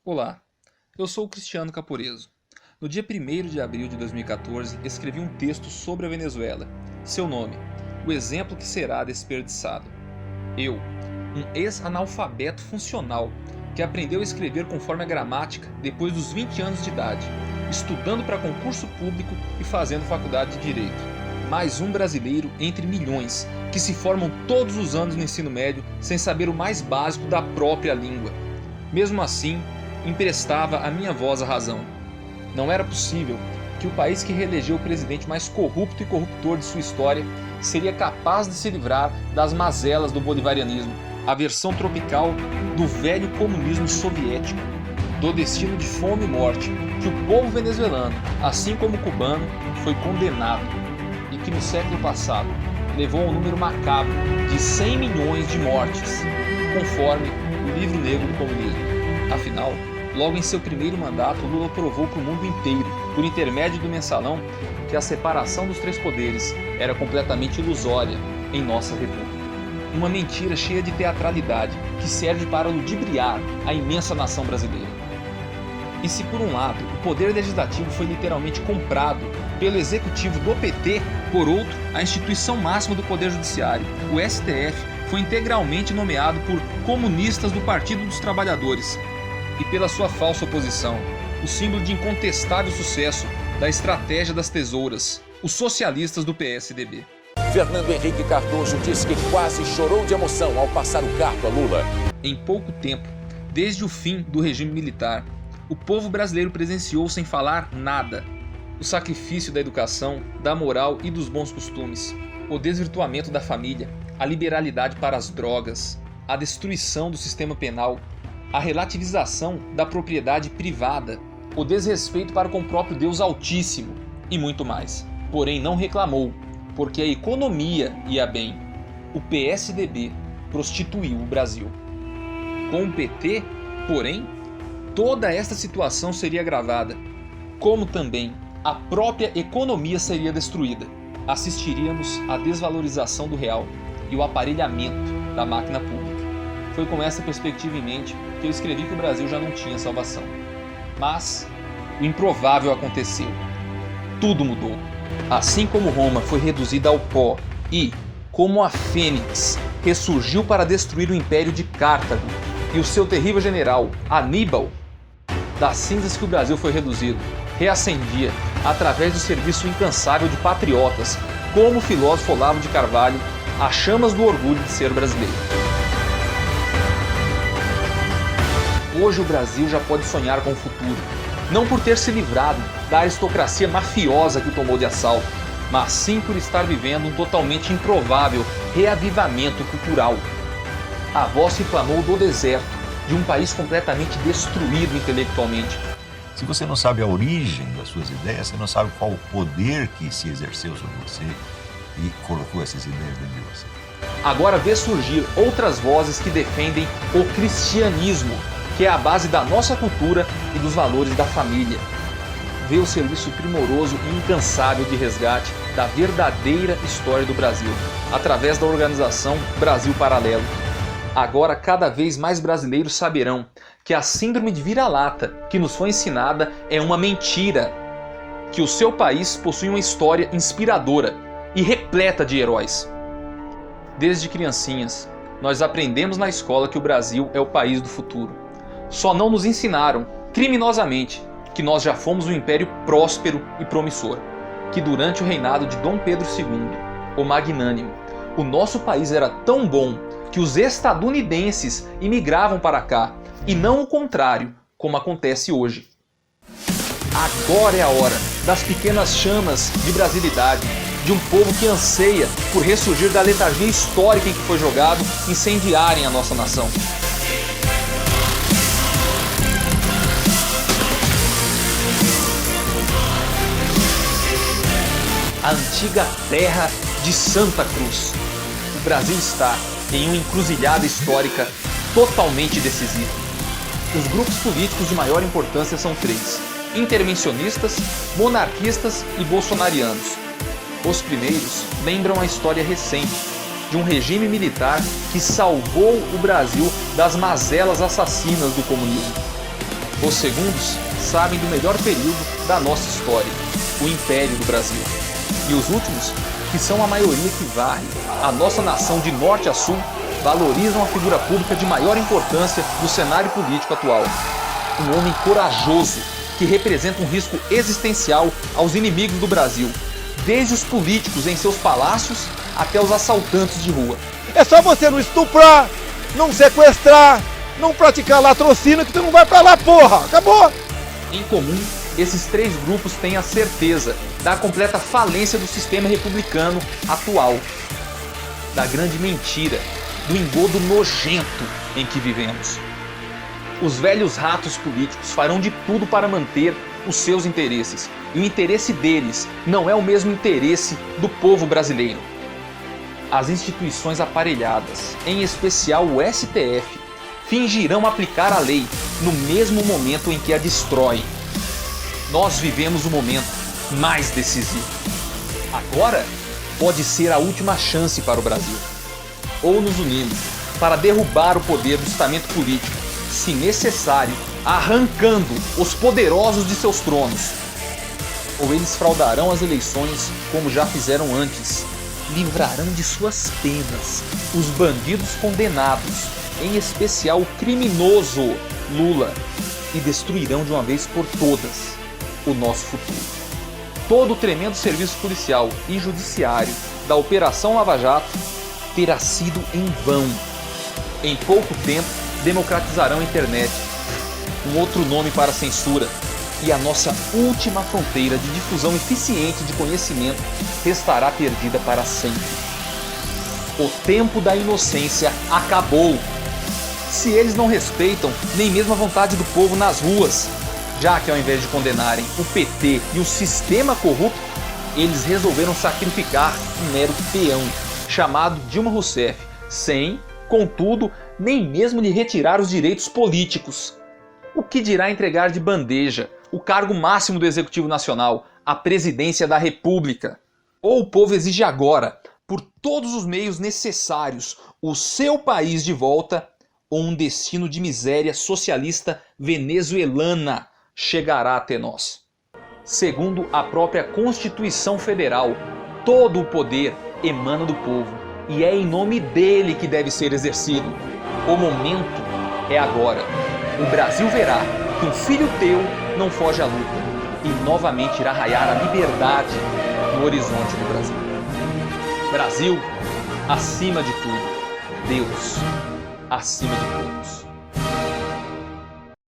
Olá, eu sou o Cristiano Caporeso. No dia 1º de abril de 2014, escrevi um texto sobre a Venezuela. Seu nome, O Exemplo que Será Desperdiçado. Eu, um ex-analfabeto funcional, que aprendeu a escrever conforme a gramática depois dos 20 anos de idade, estudando para concurso público e fazendo faculdade de Direito. Mais um brasileiro entre milhões, que se formam todos os anos no ensino médio sem saber o mais básico da própria língua. Mesmo assim, emprestava a minha voz à razão. Não era possível que o país que reelegeu o presidente mais corrupto e corruptor de sua história seria capaz de se livrar das mazelas do bolivarianismo, a versão tropical do velho comunismo soviético, do destino de fome e morte que o povo venezuelano, assim como o cubano, foi condenado e que no século passado levou ao número macabro de 100 milhões de mortes, conforme o livro negro do comunismo. Afinal, logo em seu primeiro mandato, Lula provou para o mundo inteiro, por intermédio do mensalão, que a separação dos três poderes era completamente ilusória em nossa república. Uma mentira cheia de teatralidade que serve para ludibriar a imensa nação brasileira. E se por um lado o poder legislativo foi literalmente comprado pelo executivo do PT, por outro, a instituição máxima do poder judiciário, o STF, foi integralmente nomeado por comunistas do Partido dos Trabalhadores, e pela sua falsa oposição, o símbolo de incontestável sucesso da estratégia das tesouras, os socialistas do PSDB. Fernando Henrique Cardoso disse que quase chorou de emoção ao passar o cargo a Lula. Em pouco tempo, desde o fim do regime militar, o povo brasileiro presenciou sem falar nada o sacrifício da educação, da moral e dos bons costumes, o desvirtuamento da família, a liberalidade para as drogas, a destruição do sistema penal, a relativização da propriedade privada, o desrespeito para com o próprio Deus Altíssimo e muito mais. Porém, não reclamou, porque a economia ia bem. O PSDB prostituiu o Brasil. Com o PT, porém, toda esta situação seria agravada, como também a própria economia seria destruída. Assistiríamos à desvalorização do real e o aparelhamento da máquina pública. Foi com essa perspectiva em mente que eu escrevi que o Brasil já não tinha salvação. Mas o improvável aconteceu. Tudo mudou. Assim como Roma foi reduzida ao pó e, como a fênix, ressurgiu para destruir o império de Cartago e o seu terrível general, Aníbal, das cinzas que o Brasil foi reduzido, reacendia através do serviço incansável de patriotas, como o filósofo Olavo de Carvalho, as chamas do orgulho de ser brasileiro. Hoje o Brasil já pode sonhar com o futuro, não por ter se livrado da aristocracia mafiosa que o tomou de assalto, mas sim por estar vivendo um totalmente improvável reavivamento cultural. A voz que clamou do deserto, de um país completamente destruído intelectualmente. Se você não sabe a origem das suas ideias, você não sabe qual o poder que se exerceu sobre você e colocou essas ideias dentro de você. Agora vê surgir outras vozes que defendem o cristianismo, que é a base da nossa cultura e dos valores da família. Vê o serviço primoroso e incansável de resgate da verdadeira história do Brasil, através da organização Brasil Paralelo. Agora cada vez mais brasileiros saberão que a síndrome de vira-lata que nos foi ensinada é uma mentira, que o seu país possui uma história inspiradora e repleta de heróis. Desde criancinhas, nós aprendemos na escola que o Brasil é o país do futuro. Só não nos ensinaram, criminosamente, que nós já fomos um império próspero e promissor, que durante o reinado de Dom Pedro II, o Magnânimo, o nosso país era tão bom que os estadunidenses imigravam para cá, e não o contrário, como acontece hoje. Agora é a hora das pequenas chamas de brasilidade, de um povo que anseia por ressurgir da letargia histórica em que foi jogado incendiarem a nossa nação. A antiga terra de Santa Cruz. O Brasil está em uma encruzilhada histórica totalmente decisiva. Os grupos políticos de maior importância são três: intervencionistas, monarquistas e bolsonarianos. Os primeiros lembram a história recente de um regime militar que salvou o Brasil das mazelas assassinas do comunismo. Os segundos sabem do melhor período da nossa história, o Império do Brasil. E os últimos, que são a maioria que varre a nossa nação de norte a sul, valorizam a figura pública de maior importância do cenário político atual. Um homem corajoso que representa um risco existencial aos inimigos do Brasil, desde os políticos em seus palácios até os assaltantes de rua. É só você não estuprar, não sequestrar, não praticar latrocínio que tu não vai pra lá, porra! Acabou! Em comum, esses três grupos têm a certeza da completa falência do sistema republicano atual, da grande mentira, do engodo nojento em que vivemos. Os velhos ratos políticos farão de tudo para manter os seus interesses, e o interesse deles não é o mesmo interesse do povo brasileiro. As instituições aparelhadas, em especial o STF, fingirão aplicar a lei no mesmo momento em que a destroem. Nós vivemos o momento mais decisivo. Agora pode ser a última chance para o Brasil. Ou nos unimos para derrubar o poder do estamento político, se necessário, arrancando os poderosos de seus tronos. Ou eles fraudarão as eleições como já fizeram antes, livrarão de suas penas os bandidos condenados, em especial o criminoso Lula, e destruirão de uma vez por todas o nosso futuro. Todo o tremendo serviço policial e judiciário da Operação Lava Jato terá sido em vão. Em pouco tempo, democratizarão a internet, um outro nome para a censura, e a nossa última fronteira de difusão eficiente de conhecimento restará perdida para sempre. O tempo da inocência acabou. Se eles não respeitam nem mesmo a vontade do povo nas ruas, já que ao invés de condenarem o PT e o sistema corrupto, eles resolveram sacrificar um mero peão, chamado Dilma Rousseff, sem, contudo, nem mesmo lhe retirar os direitos políticos. O que dirá entregar de bandeja o cargo máximo do Executivo Nacional, a presidência da República? Ou o povo exige agora, por todos os meios necessários, o seu país de volta, ou um destino de miséria socialista venezuelana chegará até nós. Segundo a própria Constituição Federal, todo o poder emana do povo e é em nome dele que deve ser exercido. O momento é agora. O Brasil verá que um filho teu não foge à luta e novamente irá raiar a liberdade no horizonte do Brasil. Brasil, acima de tudo. Deus, acima de todos.